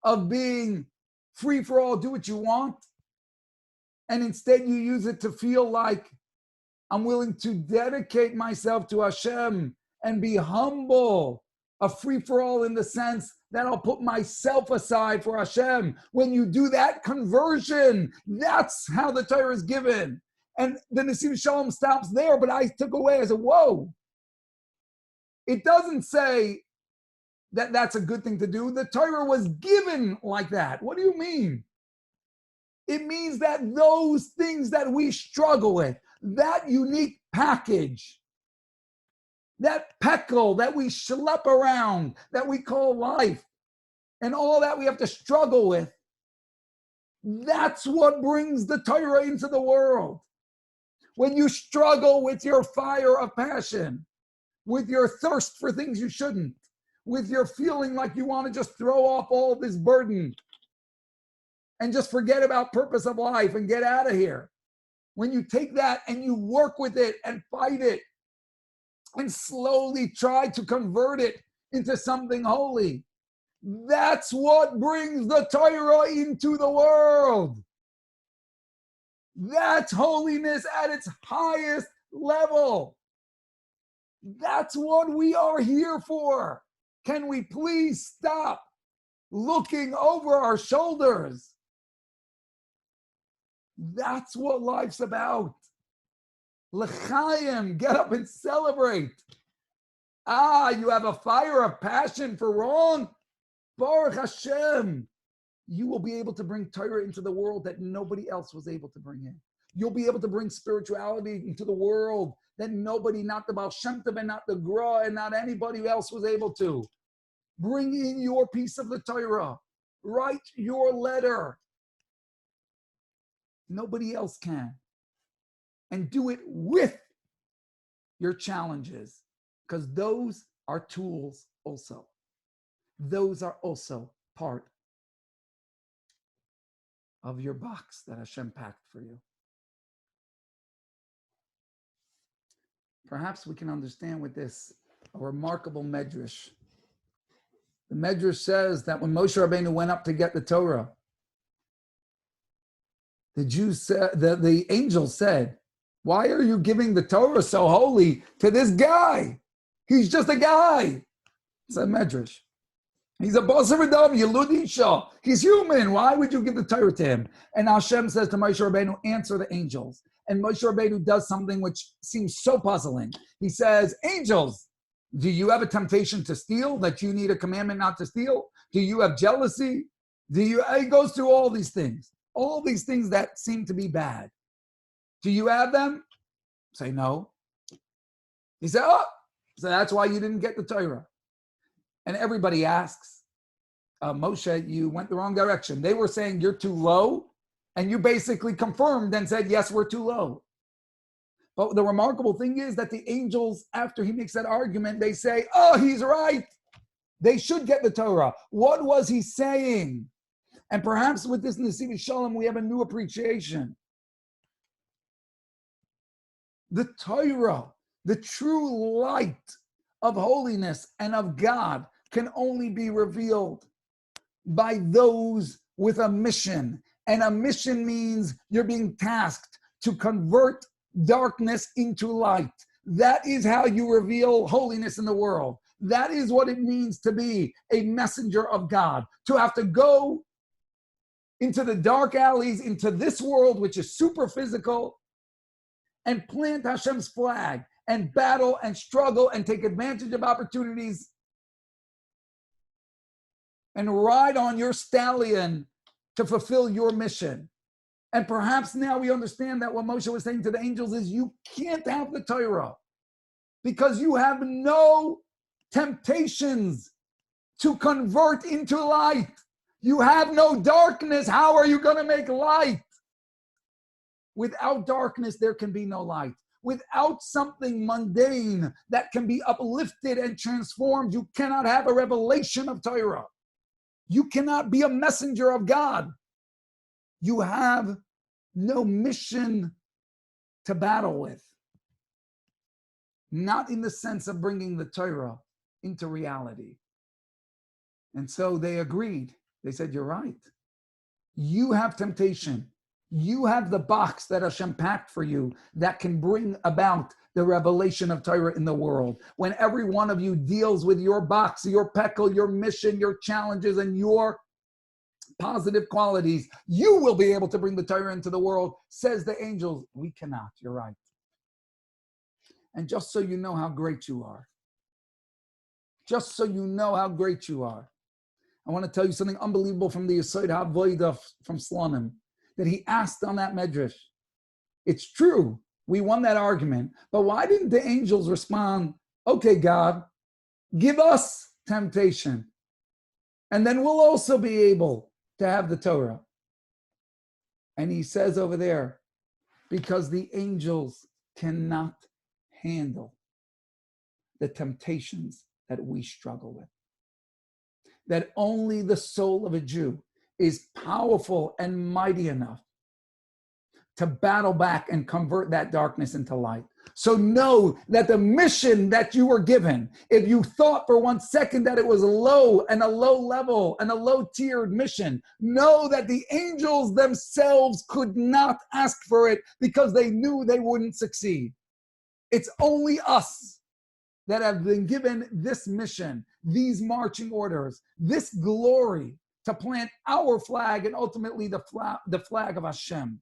of being free for all, do what you want, and instead you use it to feel like I'm willing to dedicate myself to Hashem and be humble, a free for all in the sense that I'll put myself aside for Hashem. When you do that conversion, that's how the Torah is given. And the Nesim Shalom stops there, but I took away, I said, whoa. It doesn't say that that's a good thing to do. The Torah was given like that. What do you mean? It means that those things that we struggle with, that unique package, that peckle that we schlep around, that we call life, and all that we have to struggle with, that's what brings the Torah into the world. When you struggle with your fire of passion, with your thirst for things you shouldn't, with your feeling like you want to just throw off all this burden and just forget about purpose of life and get out of here. When you take that and you work with it and fight it and slowly try to convert it into something holy, that's what brings the Torah into the world. That's holiness at its highest level. That's what we are here for. Can we please stop looking over our shoulders? That's what life's about. L'chaim, get up and celebrate. You have a fire of passion for wrong? Baruch Hashem. You will be able to bring Torah into the world that nobody else was able to bring in. You'll be able to bring spirituality into the world that nobody, not the Baal Shem Tov and not the Gra and not anybody else was able to. Bring in your piece of the Torah. Write your letter. Nobody else can. And do it with your challenges, because those are tools also. Those are also part of your box that Hashem packed for you. Perhaps we can understand with this a remarkable medrash. The medrash says that when Moshe Rabbeinu went up to get the Torah, the Jews said, the angel said, "Why are you giving the Torah so holy to this guy? He's just a guy." It's a medrash. He's a basar v'dam, yilud isha. He's human. Why would you give the Torah to him? And Hashem says to Moshe Rabbeinu, answer the angels. And Moshe Rabbeinu does something which seems so puzzling. He says, angels, do you have a temptation to steal, that you need a commandment not to steal? Do you have jealousy? He goes through all these things that seem to be bad. Do you have them? Say no. He said, so that's why you didn't get the Torah. And everybody asks, Moshe, you went the wrong direction. They were saying you're too low, and you basically confirmed and said, yes, we're too low. But the remarkable thing is that the angels, after he makes that argument, they say, he's right. They should get the Torah. What was he saying? And perhaps with this Nesiv Shalom, we have a new appreciation. The Torah, the true light of holiness and of God, can only be revealed by those with a mission. And a mission means you're being tasked to convert darkness into light. That is how you reveal holiness in the world. That is what it means to be a messenger of God, to have to go into the dark alleys, into this world, which is super physical, and plant Hashem's flag and battle and struggle and take advantage of opportunities and ride on your stallion to fulfill your mission. And perhaps now we understand that what Moshe was saying to the angels is you can't have the Torah because you have no temptations to convert into light. You have no darkness. How are you going to make light? Without darkness, there can be no light. Without something mundane that can be uplifted and transformed, you cannot have a revelation of Torah. You cannot be a messenger of God. You have no mission to battle with. not in the sense of bringing the Torah into reality. And so they agreed. They said, you're right. You have temptation. You have the box that Hashem packed for you that can bring about the revelation of Torah in the world. When every one of you deals with your box, your pekel, your mission, your challenges, and your positive qualities, you will be able to bring the Torah into the world, says the angels. We cannot. You're right. And just so you know how great you are, just so you know how great you are, I want to tell you something unbelievable from the Yesod HaVodah from Slonim, that he asked on that medrash. It's true, we won that argument, but why didn't the angels respond, okay, God, give us temptation, and then we'll also be able to have the Torah? And he says over there, because the angels cannot handle the temptations that we struggle with. That only the soul of a Jew is powerful and mighty enough to battle back and convert that darkness into light. So know that the mission that you were given, if you thought for 1 second that it was low and a low level and a low tiered mission, know that the angels themselves could not ask for it because they knew they wouldn't succeed. It's only us that have been given this mission, these marching orders, this glory to plant our flag and ultimately the flag of Hashem.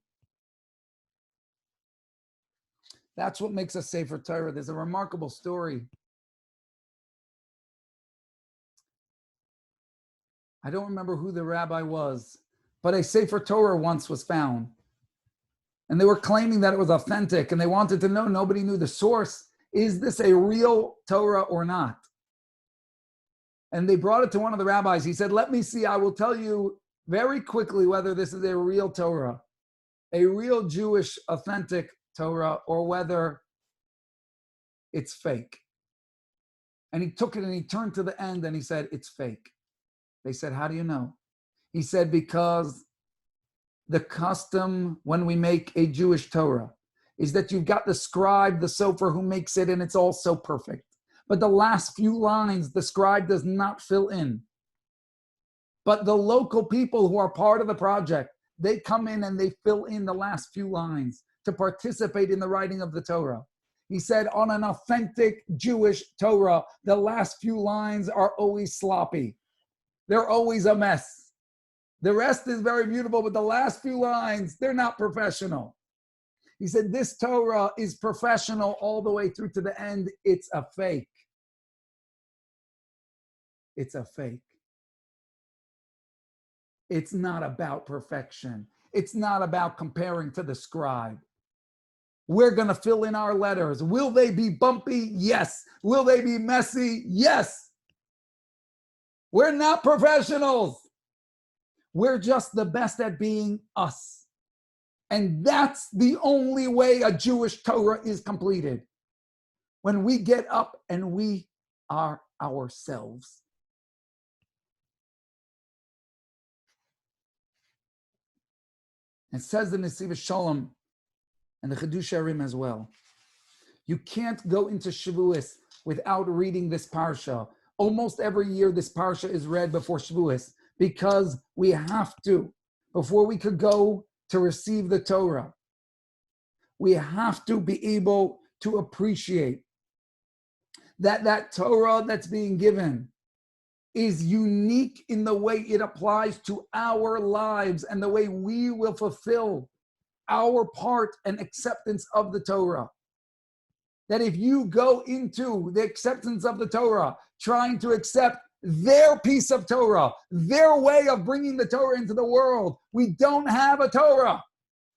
That's what makes us Sefer Torah. There's a remarkable story. I don't remember who the rabbi was, but a Sefer Torah once was found. And they were claiming that it was authentic, and they wanted to know, nobody knew the source. Is this a real Torah or not? And they brought it to one of the rabbis. He said, let me see, I will tell you very quickly whether this is a real Torah, a real Jewish authentic Torah, or whether it's fake. And he took it and he turned to the end and he said, it's fake. They said, how do you know? He said, because the custom when we make a Jewish Torah is that you've got the scribe, the sofer who makes it, and it's all so perfect. But the last few lines, the scribe does not fill in. But the local people who are part of the project, they come in and they fill in the last few lines to participate in the writing of the Torah. He said, on an authentic Jewish Torah, the last few lines are always sloppy. They're always a mess. The rest is very beautiful, but the last few lines, they're not professional. He said, this Torah is professional all the way through to the end. It's a fake. It's a fake. It's not about perfection. It's not about comparing to the scribe. We're going to fill in our letters. Will they be bumpy? Yes. Will they be messy? Yes. We're not professionals. We're just the best at being us. And that's the only way a Jewish Torah is completed. When we get up and we are ourselves. It says in the Nesiv Shalom and the Chedush Arim as well. You can't go into Shavuos without reading this parsha. Almost every year this parsha is read before Shavuos because we have to, before we could go to receive the Torah, we have to be able to appreciate that Torah that's being given is unique in the way it applies to our lives and the way we will fulfill our part and acceptance of the Torah. That if you go into the acceptance of the Torah, trying to accept their piece of Torah, their way of bringing the Torah into the world, we don't have a Torah.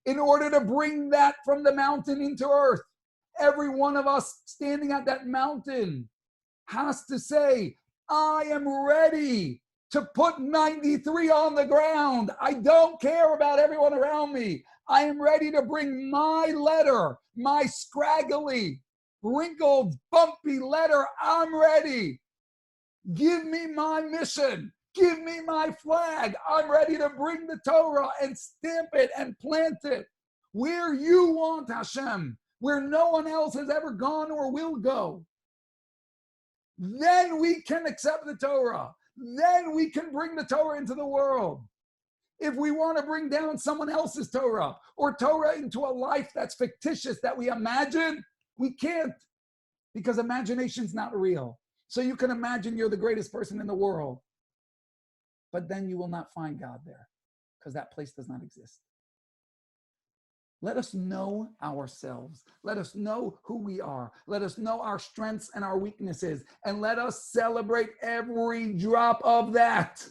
In order to bring that from the mountain into earth, every one of us standing at that mountain has to say, I am ready to put 93 on the ground. I don't care about everyone around me. I am ready to bring my letter, my scraggly, wrinkled, bumpy letter. I'm ready. Give me my mission. Give me my flag. I'm ready to bring the Torah and stamp it and plant it where you want, Hashem. where no one else has ever gone or will go. Then we can accept the Torah. Then we can bring the Torah into the world. If we want to bring down someone else's Torah or Torah into a life that's fictitious that we imagine, we can't, because imagination's not real. So you can imagine you're the greatest person in the world, but then you will not find God there because that place does not exist. Let us know ourselves. Let us know who we are. Let us know our strengths and our weaknesses, and let us celebrate every drop of that.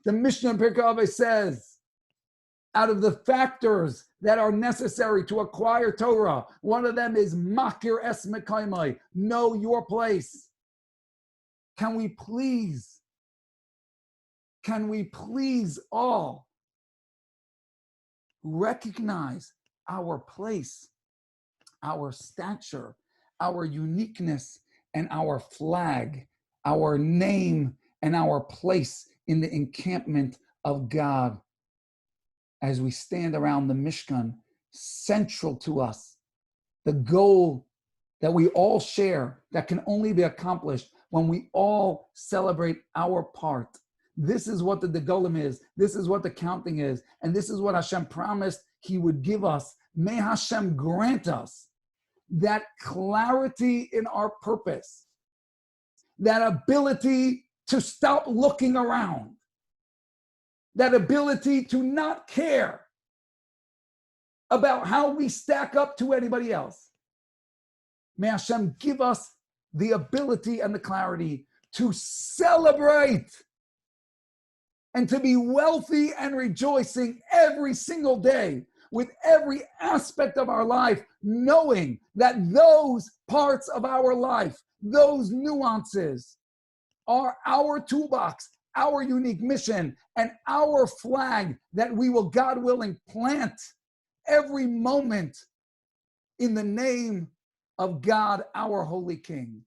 The Mishnah in Pirkei Avos says, out of the factors that are necessary to acquire Torah, one of them is makir es mekaimai, know your place. Can we please all recognize our place, our stature, our uniqueness, and our flag, our name, and our place in the encampment of God as we stand around the Mishkan, central to us, the goal that we all share that can only be accomplished when we all celebrate our part. This is what the Degolim is. This is what the counting is. And this is what Hashem promised he would give us. May Hashem grant us that clarity in our purpose, that ability to stop looking around, that ability to not care about how we stack up to anybody else. May Hashem give us the ability and the clarity to celebrate and to be wealthy and rejoicing every single day with every aspect of our life, knowing that those parts of our life, those nuances are our toolbox, our unique mission, and our flag that we will, God willing, plant every moment in the name of God, our Holy King.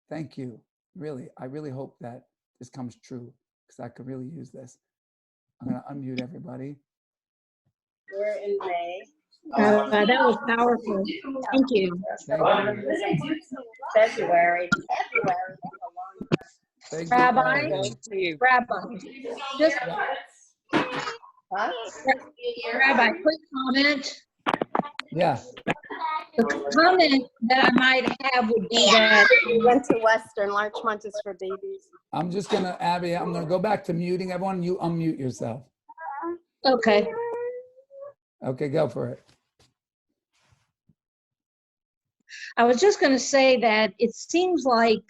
Thank you. Really, I really hope that this comes true because I could really use this. I'm going to unmute everybody.
We're in May.
That was powerful. Thank you.
Thank you.
February.
Thank
Rabbi,
you.
Rabbi, just
Huh?
Rabbi, quick comment.
Yeah.
The comment that I might have would be that
We went to Western. Larchmont is for babies.
I'm just going to, Abby, I'm going to go back to muting everyone. You unmute yourself.
okay.
Okay, go for it.
I was just going to say that it seems like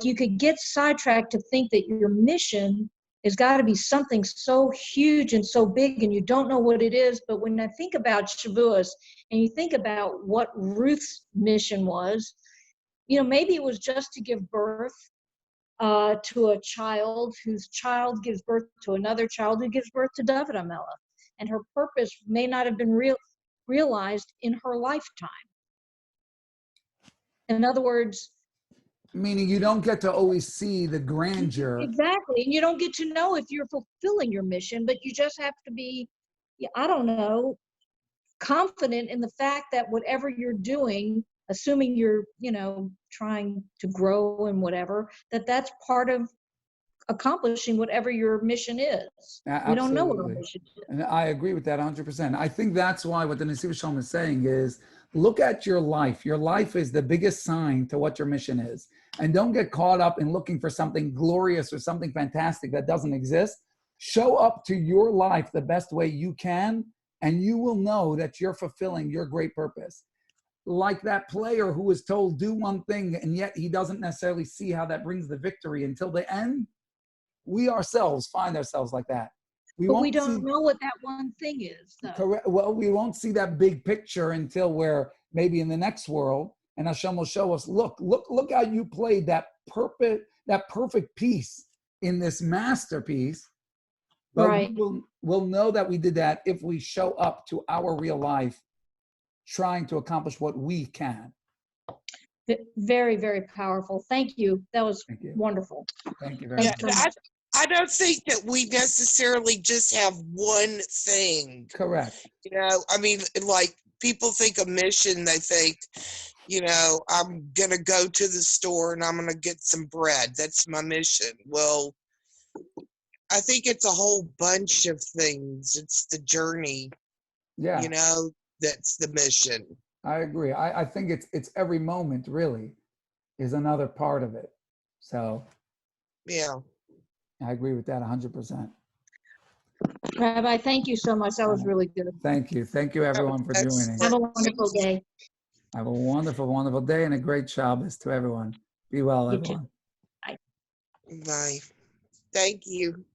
you could get sidetracked to think that your mission has got to be something so huge and so big, and you don't know what it is. But when I think about Shavuos, and you think about what Ruth's mission was, maybe it was just to give birth to a child whose child gives birth to another child who gives birth to David HaMelech. And her purpose may not have been realized in her lifetime. In other words,
meaning you don't get to always see the grandeur.
Exactly. And you don't get to know if you're fulfilling your mission, but you just have to be, I don't know, confident in the fact that whatever you're doing, assuming you're, trying to grow and whatever, that's part of accomplishing whatever your mission is.
Absolutely.
We don't know what our mission is.
And I agree with that 100%. I think that's why what the Nesiv Shalom is saying is, look at your life. Your life is the biggest sign to what your mission is. And don't get caught up in looking for something glorious or something fantastic that doesn't exist. Show up to your life the best way you can, and you will know that you're fulfilling your great purpose. Like that player who was told, do one thing, and yet he doesn't necessarily see how that brings the victory until the end. We ourselves find ourselves like that.
But we don't know what that one thing is, though.
Correct. Well, we won't see that big picture until we're maybe in the next world, and Hashem will show us, look how you played that perfect piece in this masterpiece. But
right.
we'll know that we did that if we show up to our real life trying to accomplish what we can.
Very, very powerful. Thank you. That was wonderful.
Thank you very much.
I don't think that we necessarily just have one thing.
Correct.
You know, I mean, like people think of mission, they think, you know, I'm going to go to the store and I'm going to get some bread. That's my mission. Well, I think it's a whole bunch of things. It's the journey,
Yeah,
you know, that's the mission.
I agree. I think it's every moment really is another part of it. So
Yeah.
I agree with that 100%.
Rabbi, thank you so much. That was really good.
Thank you. Thank you everyone for joining.
Have a wonderful day.
Have a wonderful, wonderful day and a great Shabbos to everyone. Be well,
You too.
everyone.
Bye. Thank you.